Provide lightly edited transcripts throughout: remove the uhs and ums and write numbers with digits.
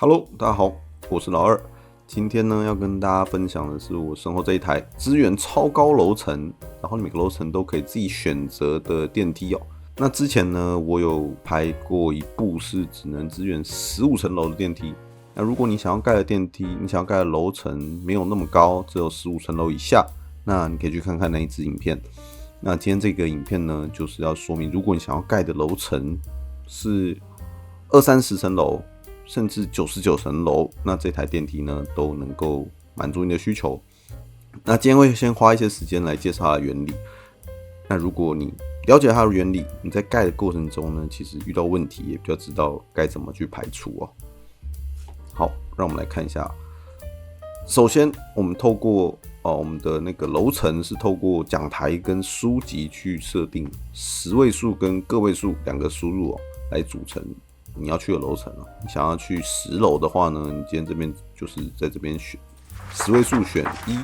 Hello，大家好，我是老二。今天呢，要跟大家分享的是我身后这一台支援超高楼层，然后每个楼层都可以自己选择的电梯哦。那之前呢，我有拍过一部是只能支援15层楼的电梯。那如果你想要盖的电梯，你想要盖的楼层没有那么高，只有15层楼以下，那你可以去看看那一支影片。那今天这个影片呢，就是要说明，如果你想要盖的楼层是20-30层楼，甚至99层楼，那这台电梯呢都能够满足你的需求。那今天会先花一些时间来介绍它的原理。那如果你了解它的原理，你在盖的过程中呢，其实遇到问题也比较知道该怎么去排除哦。好，让我们来看一下。首先，我们透过我们的那个楼层是透过讲台跟书籍去设定10位数跟个位数两个输入来组成你要去的楼层。你想要去10楼的话呢，你今天这边就是在这边选10位数选1，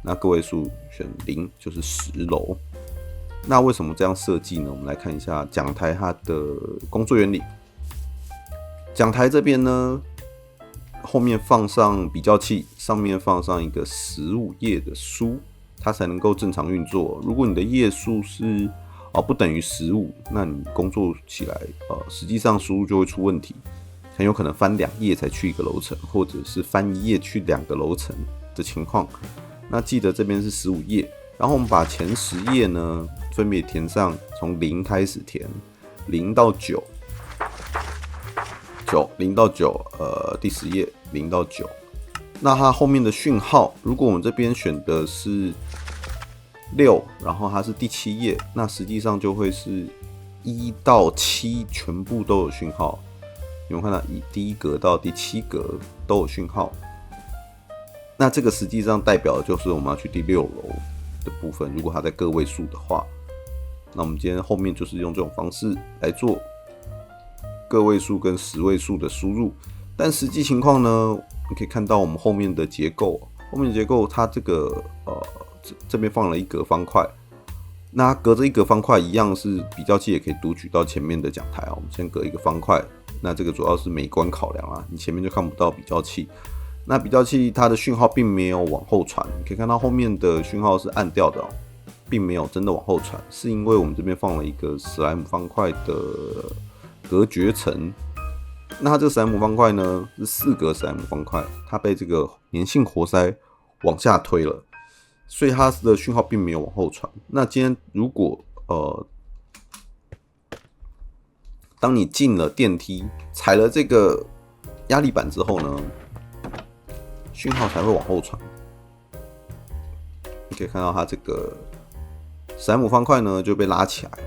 那个位数选0，就是10楼。那为什么这样设计呢？我们来看一下讲台它的工作原理。讲台这边呢，后面放上比较器，上面放上一个15页的书，它才能够正常运作。如果你的页数是不等于15，那你工作起来实际上输入就会出问题，很有可能翻2页才去一个楼层，或者是翻1页去2个楼层的情况。那记得这边是15页，然后我们把前10页呢分别填上，从0开始填，0到9，第10页0到9。那它后面的讯号，如果我们这边选的是6，然后它是第7页，那实际上就会是1到7全部都有讯号。有没有看到第1格到第7格都有讯号？那这个实际上代表的就是我们要去第6楼的部分。如果它在个位数的话，那我们今天后面就是用这种方式来做个位数跟10位数的输入。但实际情况呢，你可以看到我们后面的结构，它这个这边放了一格方块，那隔着一格方块一样是比较器也可以读取到前面的讲台。我们先隔一个方块，那这个主要是美观考量啊，你前面就看不到比较器。那比较器它的讯号并没有往后传，你可以看到后面的讯号是暗掉的并没有真的往后传，是因为我们这边放了一个史莱姆方块的隔绝层。那它这个史莱姆方块呢是4格史莱姆方块，它被这个粘性活塞往下推了，所以它的讯号并没有往后传。那今天如果当你进了电梯，踩了这个压力板之后呢，讯号才会往后传。你可以看到它这个史莱姆方块呢就被拉起来了，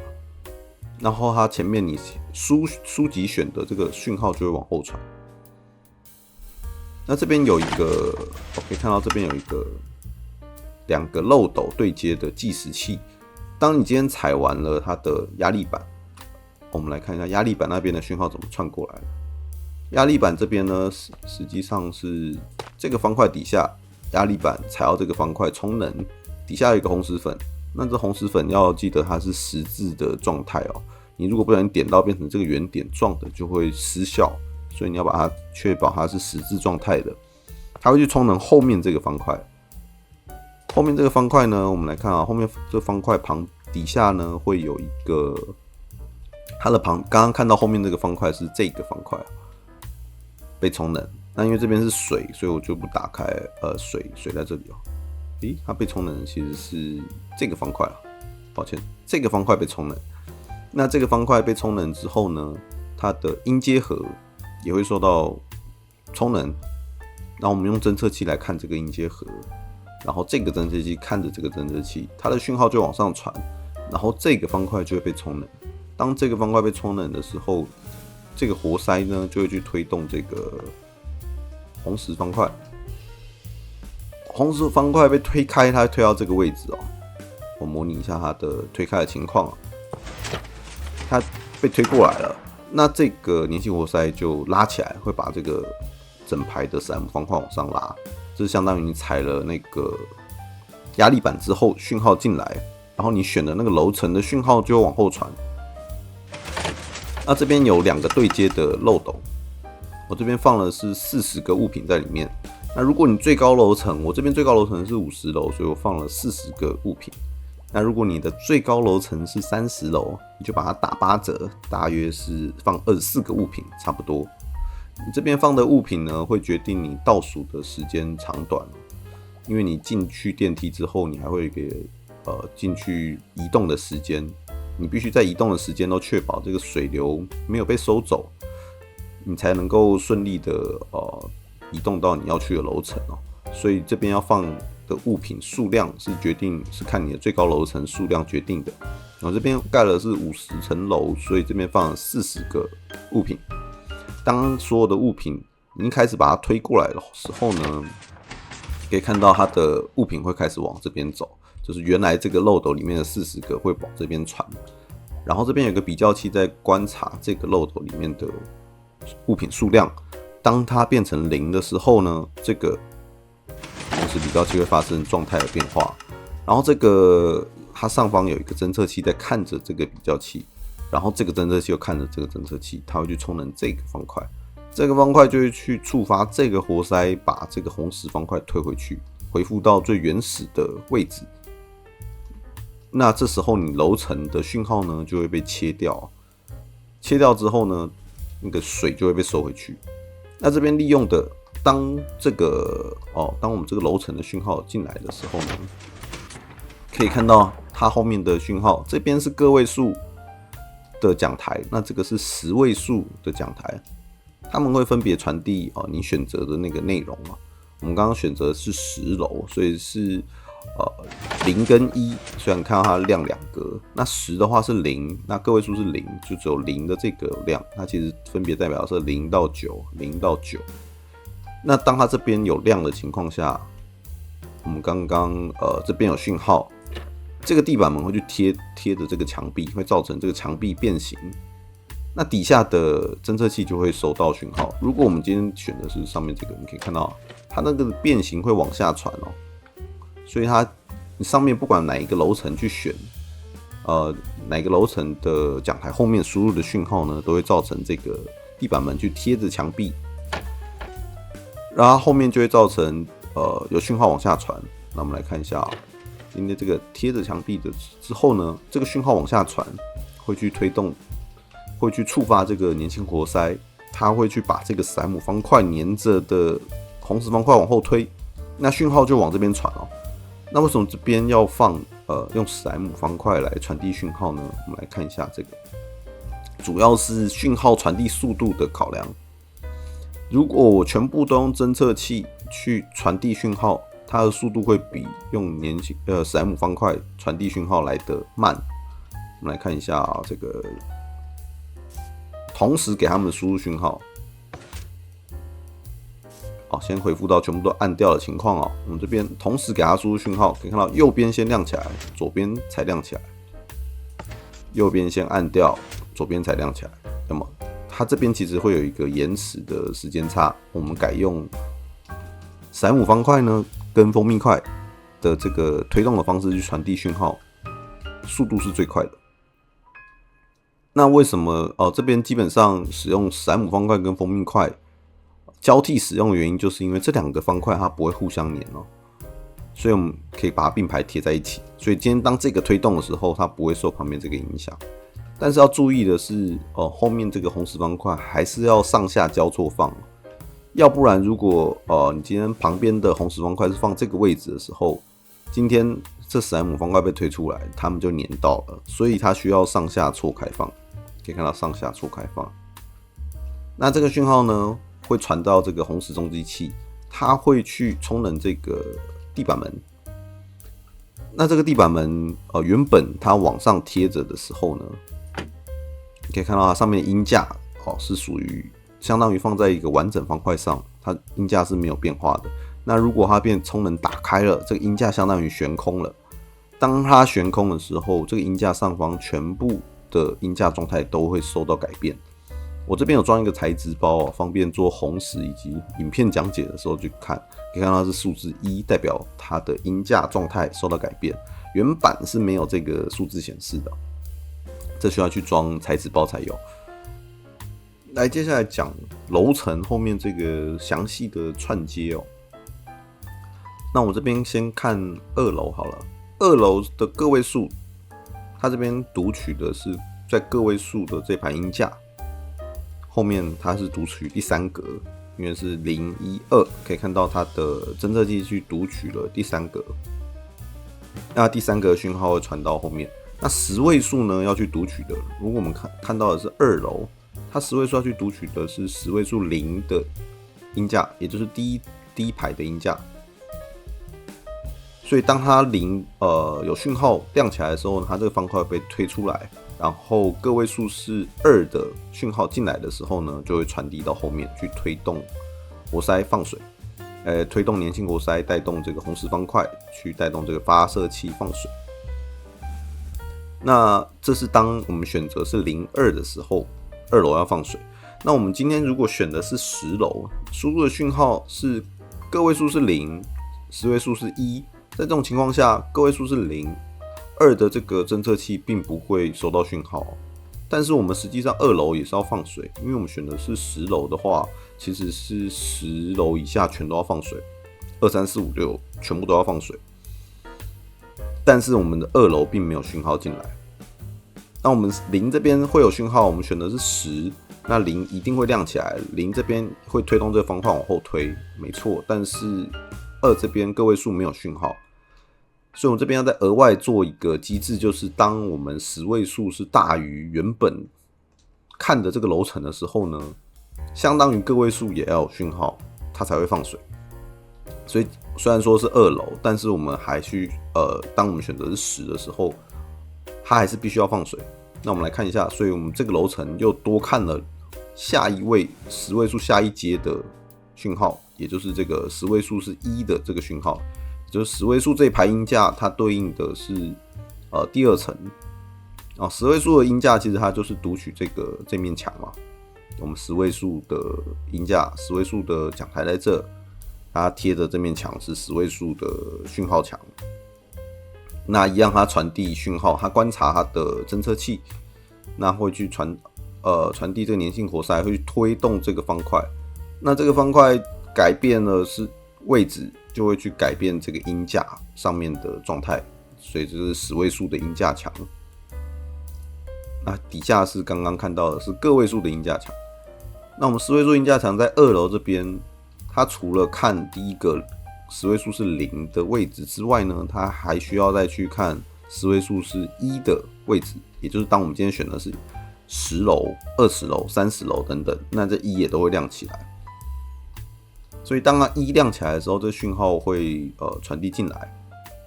然后它前面你书籍选的这个讯号就会往后传。那这边有一个，可以看到这边有一个2个漏斗对接的计时器。当你今天踩完了它的压力板，我们来看一下压力板那边的讯号怎么串过来的。压力板这边呢，实际上是这个方块底下，压力板踩到这个方块充能，底下有一个红石粉。那这红石粉要记得它是十字的状态你如果不小心点到变成这个圆点状的，就会失效，所以你要把它确保它是十字状态的。它会去充能后面这个方块。后面这个方块呢，我们来看后面这个方块底下呢会有一个它的刚刚看到后面这个方块是这个方块被充能。那因为这边是水，所以我就不打开水在这里它被充能其实是这个方块抱歉，这个方块被充能。那这个方块被充能之后呢，它的音阶盒也会受到充能。那我们用侦测器来看这个音阶盒，然后这个侦测器看着这个侦测器，它的讯号就往上传，然后这个方块就会被充能。当这个方块被充能的时候，这个活塞呢就会去推动这个红石方块。红石方块被推开，它会推到这个位置我模拟一下它的推开的情况它被推过来了，那这个粘性活塞就拉起来，会把这个整排的史莱姆方块往上拉。这是相当于你踩了那个压力板之后，讯号进来，然后你选的那个楼层的讯号就会往后传。那这边有2个对接的漏斗，我这边放的是40个物品在里面。那如果你最高楼层，我这边最高楼层是50楼，所以我放了40个物品。那如果你的最高楼层是30楼，你就把它打8折，大约是放24个物品，差不多。你这边放的物品呢，会决定你倒数的时间长短，因为你进去电梯之后，你还会给进去移动的时间，你必须在移动的时间都确保这个水流没有被收走，你才能够顺利的移动到你要去的楼层哦。所以这边要放的物品数量是看你的最高楼层数量决定的。我这边盖了是50层楼，所以这边放了40个物品。当所有的物品你开始把它推过来的时候呢，可以看到它的物品会开始往这边走，就是原来这个漏斗里面的40个会往这边传。然后这边有个比较器在观察这个漏斗里面的物品数量，当它变成0的时候呢，这个同时比较器会发生状态的变化。然后这个它上方有一个侦测器在看着这个比较器，然后这个侦测器又看着这个侦测器，它会去充能这个方块，这个方块就会去触发这个活塞，把这个红石方块推回去，恢复到最原始的位置。那这时候你楼层的讯号呢就会被切掉，切掉之后呢，那个水就会被收回去。那这边利用的，当我们这个楼层的讯号进来的时候呢，可以看到它后面的讯号，这边是个位数的讲台，那这个是10位数的讲台，他们会分别传递你选择的那个内容啊。我们刚刚选择的是10楼，所以是0跟1，虽然看到它亮2格，那10的话是0，那个位数是0，就只有0的这个亮，它其实分别代表是0到9，0到9。那当它这边有亮的情况下，我们刚刚这边有讯号，这个地板门会去贴着这个墙壁，会造成这个墙壁变形。那底下的侦测器就会收到讯号。如果我们今天选的是上面这个，你可以看到它那个变形会往下传哦，所以你上面不管哪一个楼层去选，哪个楼层的讲台后面输入的讯号呢，都会造成这个地板门去贴着墙壁，然后后面就会造成有讯号往下传。那我们来看一下今天这个贴着墙壁的之后呢，这个讯号往下传，会去推动，会去触发这个粘性活塞，它会去把这个史莱姆方块粘着的红石方块往后推，那讯号就往这边传哦。那为什么这边要放用史莱姆方块来传递讯号呢？我们来看一下这个，主要是讯号传递速度的考量。如果我全部都用侦测器去传递讯号，它的速度会比用史莱姆方块传递讯号来得慢。我们来看一下这个，同时给他们的输入讯号。先回复到全部都按掉的情况哦。我们这边同时给它输入讯号，可以看到右边先亮起来，左边才亮起来。右边先按掉，左边才亮起来。那么它这边其实会有一个延迟的时间差。我们改用史莱姆方块呢，跟蜂蜜块的这个推动的方式去传递讯号，速度是最快的。那为什么这边基本上使用史莱姆方块跟蜂蜜块交替使用的原因，就是因为这2个方块它不会互相粘哦，所以我们可以把它并排贴在一起。所以今天当这个推动的时候，它不会受旁边这个影响。但是要注意的是，后面这个红石方块还是要上下交错放，要不然如果你今天旁边的红石方块是放这个位置的时候，今天这史莱姆方块被推出来，它们就粘到了，所以它需要上下错开放。可以看到上下错开放。那这个讯号呢，会传到这个红石中继器，它会去充能这个地板门。那这个地板门原本它往上贴着的时候呢，你可以看到它上面的音架是属于相当于放在一个完整方块上，它音架是没有变化的。那如果它变充能打开了，这个音架相当于悬空了。当它悬空的时候，这个音架上方全部的音架状态都会受到改变。我这边有装一个材质包方便做红石以及影片讲解的时候去看，可以看到是数字1，代表它的音架状态受到改变。原版是没有这个数字显示的，这需要去装材质包才有。来，接下来讲楼层后面这个详细的串接哦。那我这边先看2楼好了。2楼的个位数，它这边读取的是在个位数的这排音架后面，它是读取第3格，因为是0、1、2，可以看到它的侦测器去读取了第3格。那第3格讯号会传到后面。那10位数呢要去读取的，如果我们看到的是2楼，它10位数要去读取的是10位数0的音架，也就是第一排的音架。所以当它有讯号亮起来的时候，它这个方块被推出来，然后个位数是2的讯号进来的时候呢，就会传递到后面去推动活塞放水，推动粘性活塞带动这个红石方块去带动这个发射器放水。那这是当我们选择是0、2的时候，2楼要放水。那我们今天如果选的是10楼，输入的讯号是个位数是0， 10位数是1。在这种情况下，个位数是0， 2的这个侦测器并不会收到讯号，但是我们实际上2楼也是要放水，因为我们选的是10楼的话，其实是10楼以下全都要放水，2、3、4、5、6全部都要放水。但是我们的2楼并没有讯号进来，那我们0这边会有讯号，我们选的是10，那0一定会亮起来，0这边会推动这个方块往后推，没错，但是2这边个位数没有讯号。所以我们这边要再额外做一个机制，就是当我们10位数是大于原本看的这个楼层的时候呢，相当于个位数也要有讯号，它才会放水。所以虽然说是2楼，但是我们还需当我们选择是10的时候，它还是必须要放水。那我们来看一下，所以我们这个楼层又多看了下一位10位数下一阶的讯号，也就是这个10位数是1的这个讯号。就是10位数这一排音架，它对应的是第2层啊。10位数的音架其实它就是读取这面墙嘛。我们10位数的音架，10位数的讲台在这，它贴的这面墙是10位数的讯号墙。那一样，它传递讯号，它观察它的侦测器，那会去传递这个粘性活塞，会去推动这个方块。那这个方块改变了是位置，就会去改变这个音架上面的状态，所以这是10位数的音架墙。那底下是刚刚看到的是个位数的音架墙。那我们10位数音架墙在2楼这边，它除了看第一个10位数是0的位置之外呢，它还需要再去看10位数是1的位置，也就是当我们今天选的是10楼、20楼、30楼等等，那这1也都会亮起来。所以当它1亮起来的时候，这讯号会传递进来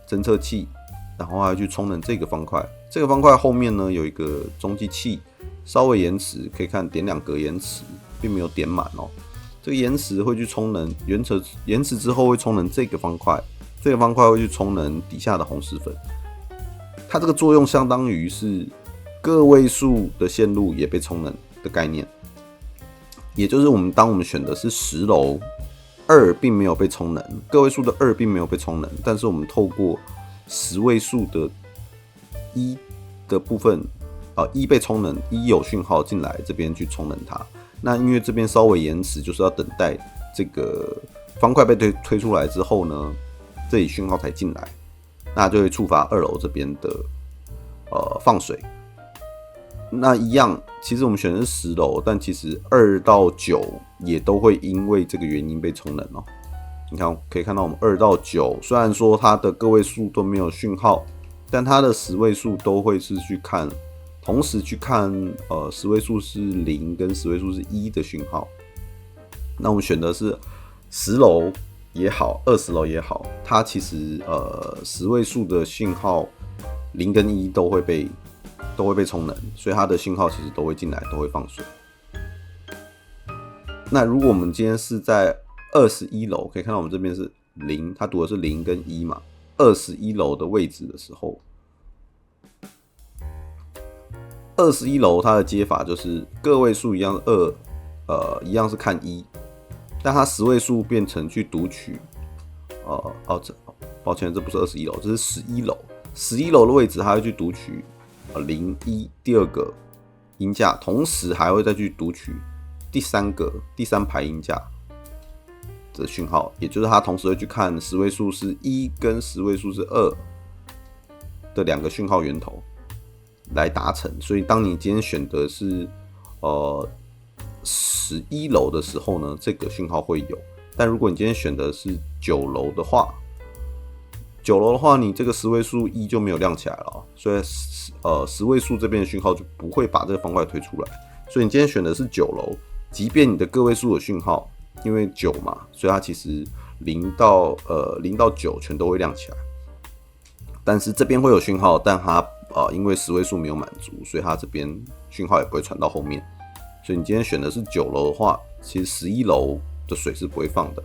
侦测器，然后它去充能这个方块。这个方块后面呢有一个中继器，稍微延迟，可以看点2格延迟，并没有点满哦。这个延迟会去充能，延迟之后会充能这个方块，这个方块会去充能底下的红石粉。它这个作用相当于是个位数的线路也被充能的概念，也就是当我们选的是10楼。2并没有被充能，个位数的2并没有被充能，但是我们透过10位数的1的部分，1被充能，1有讯号进来这边去充能它。那因为这边稍微延迟，就是要等待这个方块被推出来之后呢，这里讯号才进来，那就会触发2楼这边的放水。那一样，其实我们选的是10楼，但其实2到9也都会因为这个原因被充能哦。你看，可以看到我们2到9，虽然说它的个位数都没有讯号，但它的10位数都会是去看，同时去看10位数是0跟10位数是1的讯号。那我们选的是10楼也好，20楼也好，它其实10位数的讯号0跟1都会被充能，所以它的讯号其实都会进来，都会放水。那如果我们今天是在21楼，可以看到我们这边是0，它读的是0跟1嘛。21楼的位置的时候，21楼它的接法就是个位数一样是2，一样是看1，但它10位数变成去读取，抱歉，这不是21楼，这是11楼。11楼的位置它会去读取0、1第2个音架，同时还会再去读取第三排音架的讯号，也就是它同时会去看10位数是1跟10位数是2的2个讯号源头来达成。所以当你今天选的是11楼的时候呢，这个讯号会有。但如果你今天选的是9楼的话，9楼的话，你这个10位数1就没有亮起来了，所以10位数这边的讯号就不会把这个方块推出来。所以你今天选的是9楼，即便你的个位数的讯号，因为9嘛，所以它其实0到9全都会亮起来。但是这边会有讯号，但它因为10位数没有满足，所以它这边讯号也不会传到后面。所以你今天选的是9楼的话，其实11楼的水是不会放的。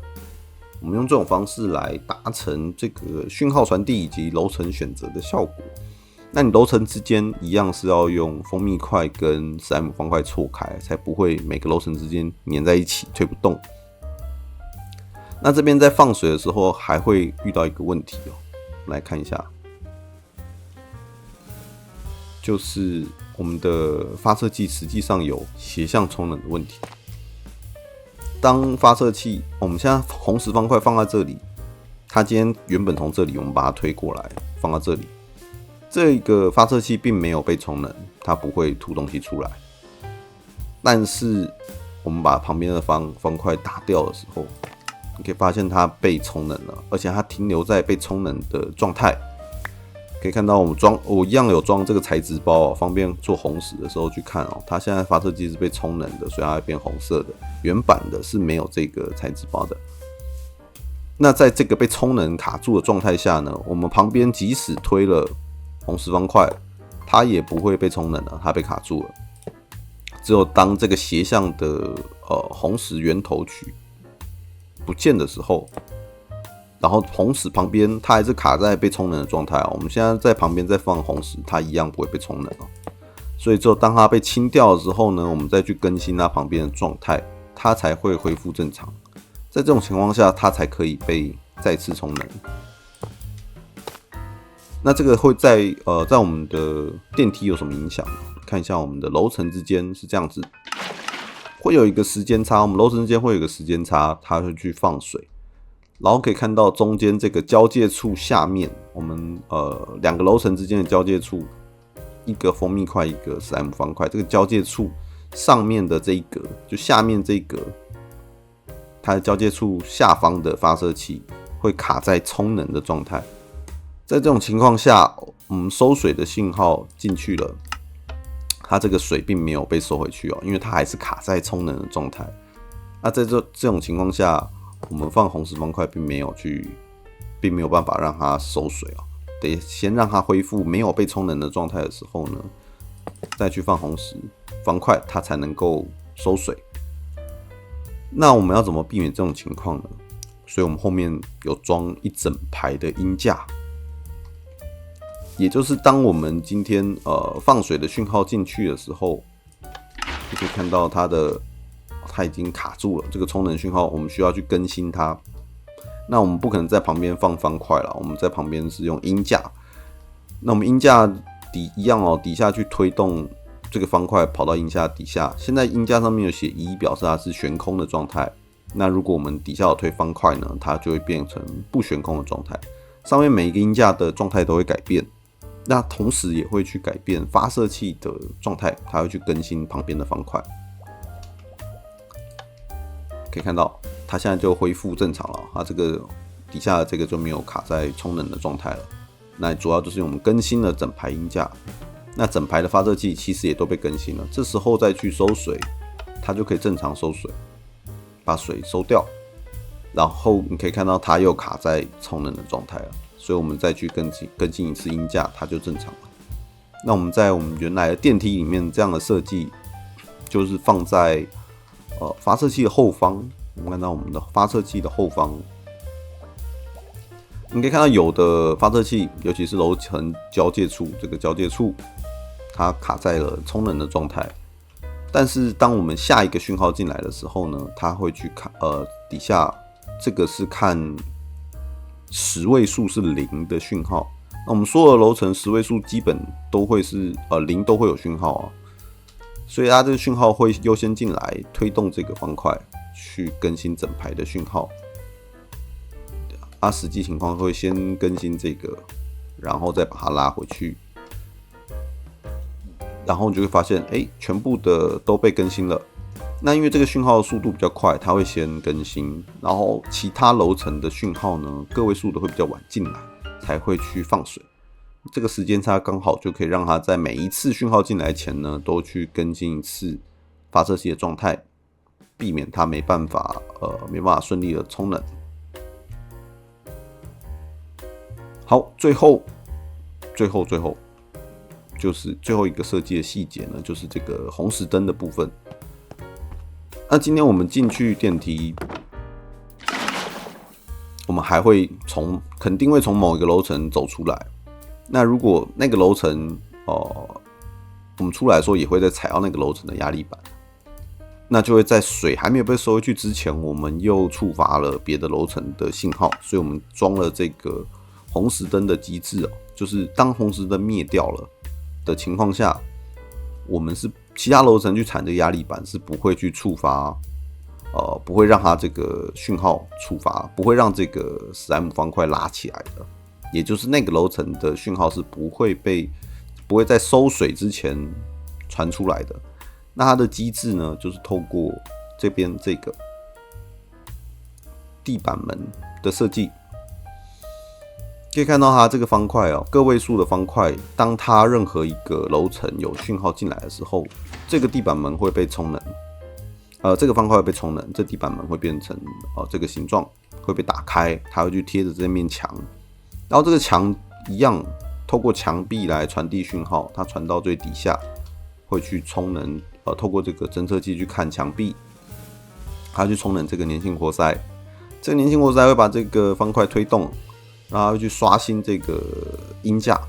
我们用这种方式来达成这个讯号传递以及楼层选择的效果。那你楼层之间一样是要用蜂蜜块跟史莱姆方块错开，才不会每个楼层之间粘在一起推不动。那这边在放水的时候还会遇到一个问题我们来看一下，就是我们的发射器实际上有斜向充能的问题。当发射器，我们现在红石方块放在这里，它今天原本从这里我们把它推过来放到这里，这个发射器并没有被充能，它不会吐东西出来。但是我们把旁边的方块打掉的时候，你可以发现它被充能了，而且它停留在被充能的状态。可以看到我一样有装这个材质包方便做红石的时候去看它现在发射机是被充能的，所以它会变红色的。原版的是没有这个材质包的。那在这个被充能卡住的状态下呢，我们旁边即使推了红石方块，它也不会被充能了，它被卡住了。只有当这个斜向的红石源头区不见的时候，然后红石旁边它还是卡在被充能的状态我们现在在旁边再放红石，它一样不会被充能所以只有当它被清掉的时候呢，我们再去更新它旁边的状态，它才会恢复正常。在这种情况下，它才可以被再次充能。那这个会在我们的电梯有什么影响？看一下我们的楼层之间是这样子，会有一个时间差，我们楼层之间会有一个时间差，它会去放水。然后可以看到中间这个交界处下面，我们2个楼层之间的交界处，一个蜂蜜块，一个史莱姆方块。这个交界处上面的这一格，就下面这一格，它的交界处下方的发射器会卡在充能的状态。在这种情况下，我们收水的信号进去了，它这个水并没有被收回去因为它还是卡在充能的状态。那在这种情况下，我们放红石方块并没有办法让它收水得先让它恢复没有被充能的状态的时候呢，再去放红石方块，它才能够收水。那我们要怎么避免这种情况呢？所以我们后面有装一整排的音架，也就是当我们今天放水的讯号进去的时候，就可以看到它已经卡住了这个充能讯号，我们需要去更新它。那我们不可能在旁边放方块了，我们在旁边是用音架。那我们音架一样底下去推动这个方块跑到音架底下。现在音架上面有写1，表示它是悬空的状态。那如果我们底下有推方块呢，它就会变成不悬空的状态。上面每一个音架的状态都会改变，那同时也会去改变发射器的状态，它会去更新旁边的方块。可以看到它现在就恢复正常了，它这个底下的这个就没有卡在充能的状态了。那主要就是我们更新了整排音架，那整排的发射器其实也都被更新了。这时候再去收水，它就可以正常收水，把水收掉。然后你可以看到它又卡在充能的状态了，所以我们再去更新一次音架，它就正常了。那我们在我们原来的电梯里面这样的设计，就是放在发射器的后方。我们看到我们的发射器的后方，你可以看到有的发射器，尤其是楼层交界处，这个交界处它卡在了充能的状态。但是当我们下一个讯号进来的时候呢，它会去看底下这个是看10位数是0的讯号。那我们所有的楼层10位数基本都会是0都会有讯号所以它这个讯号会优先进来推动这个方块去更新整排的讯号。实际情况会先更新这个，然后再把它拉回去，然后你就会发现，全部的都被更新了。那因为这个讯号的速度比较快，它会先更新，然后其他楼层的讯号呢，个位数的会比较晚进来，才会去放水。这个时间差刚好就可以让它在每一次讯号进来前呢，都去更新一次发射器的状态，避免它没办法顺利的充能。好，最后就是最后一个设计的细节呢，就是这个红时灯的部分。那今天我们进去电梯，我们还会肯定会从某一个楼层走出来。那如果那个楼层我们出来的时候也会再踩到那个楼层的压力板，那就会在水还没有被收回去之前，我们又触发了别的楼层的信号，所以我们装了这个红时灯的机制就是当红时灯灭掉了的情况下，我们是其他楼层去踩这个压力板是不会去触发，不会让它这个讯号触发，不会让这个史莱姆方块拉起来的。也就是那个楼层的讯号是不会在收水之前传出来的。那它的机制呢，就是透过这边这个地板门的设计，可以看到它这个方块个位数的方块，当它任何一个楼层有讯号进来的时候，这个地板门会被充能，这个方块会被充能，这地板门会变成这个形状会被打开，它会去贴着这面墙，然后这个墙一样透过墙壁来传递讯号，它传到最底下会去充能，透过这个侦测器去看墙壁，它去充能这个粘性活塞，这个粘性活塞会把这个方块推动，然后去刷新这个音架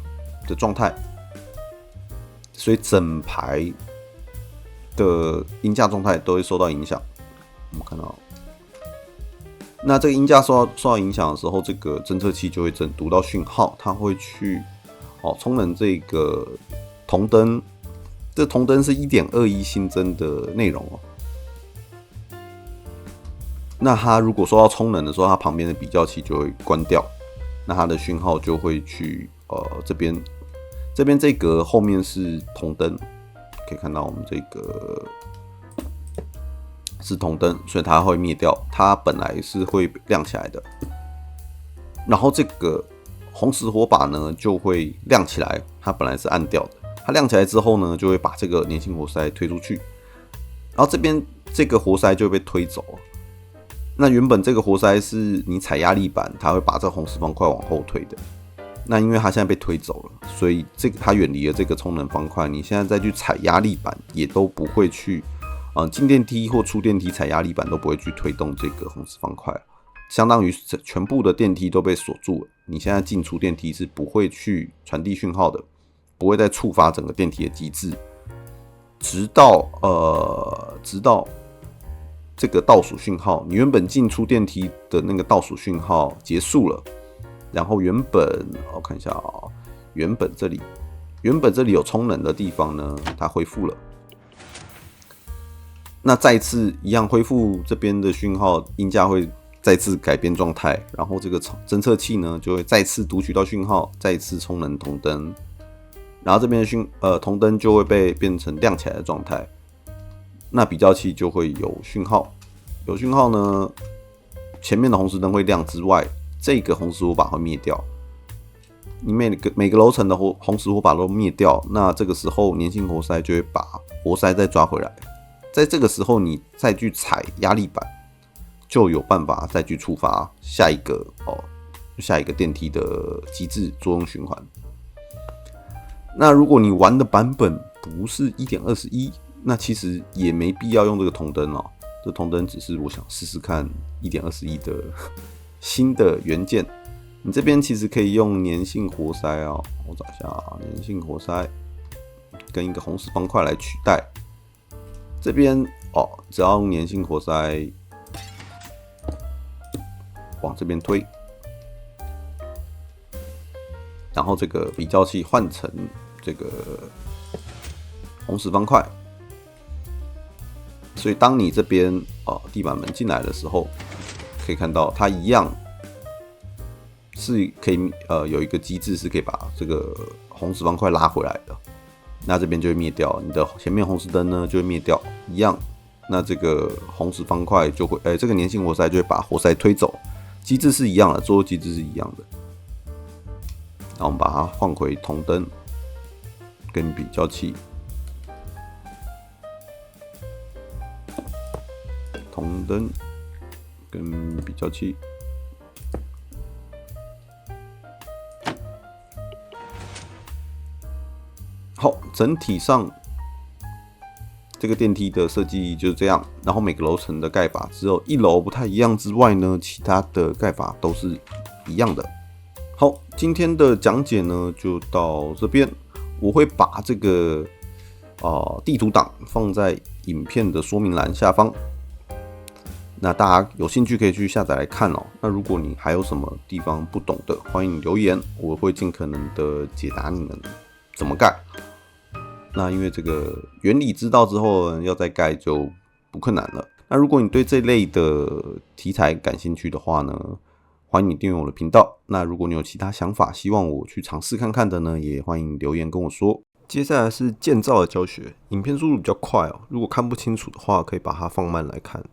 的状态，所以整排的音架状态都会受到影响。我们看到，那这个音架受到影响的时候，这个侦测器就会读到讯号，它会去充能这个铜灯。这铜灯是 1.21 新增的内容那它如果说要充能的时候，它旁边的比较器就会关掉，那它的讯号就会去这边这格后面是铜灯，可以看到我们这个是铜灯，所以它会灭掉，它本来是会亮起来的。然后这个红石火把呢就会亮起来，它本来是暗掉的，它亮起来之后呢，就会把这个粘性活塞推出去，然后这边这个活塞就会被推走。那原本这个活塞是你踩压力板，它会把这个红石方块往后推的。那因为它现在被推走了，所以它远离了这个充能方块，你现在再去踩压力板也都不会去，进电梯或出电梯踩压力板都不会去推动这个红石方块，相当于全部的电梯都被锁住了。你现在进出电梯是不会去传递讯号的，不会再触发整个电梯的机制，直到这个倒数讯号，你原本进出电梯的那个倒数讯号结束了，然后原本我看一下原本这里有充能的地方呢，它恢复了。那再次一样恢复这边的讯号，音架会再次改变状态，然后这个侦测器呢就会再次读取到讯号，再次充能铜灯，然后这边的铜灯就会变成亮起来的状态。那比较器就会有讯号，有讯号呢，前面的红石灯会亮之外，这个红石火把会灭掉。你每个楼层的红石火把都灭掉，那这个时候粘性活塞就会把活塞再抓回来，在这个时候你再去踩压力板，就有办法再去触发下一个电梯的机制作用循环。那如果你玩的版本不是 1.21，那其实也没必要用这个铜灯这铜灯只是我想试试看 1.21 的新的元件。你这边其实可以用粘性活塞我找一下粘性活塞跟一个红石方块来取代。这边只要用粘性活塞往这边推，然后这个比较器换成这个红石方块，所以当你这边地板门进来的时候，可以看到它一样是可以有一个机制是可以把这个红石方块拉回来的，那这边就会灭掉，你的前面红石灯呢就会灭掉，一样，那这个红石方块就会这个粘性活塞就会把活塞推走，机制是一样的，作机制是一样的。那我们把它换回铜灯跟比较器，铜灯跟比较器。好，整体上这个电梯的设计就是这样，然后每个楼层的盖法只有1楼不太一样之外呢，其他的盖法都是一样的。好，今天的讲解呢就到这边，我会把这个地图档放在影片的说明栏下方，那大家有兴趣可以去下载来看哦。那如果你还有什么地方不懂的，欢迎留言，我会尽可能的解答你们怎么盖。那因为这个原理知道之后，要再盖就不困难了。那如果你对这类的题材感兴趣的话呢，欢迎你订阅我的频道。那如果你有其他想法，希望我去尝试看看的呢，也欢迎留言跟我说。接下来是建造的教学，影片速度比较快哦，如果看不清楚的话，可以把它放慢来看。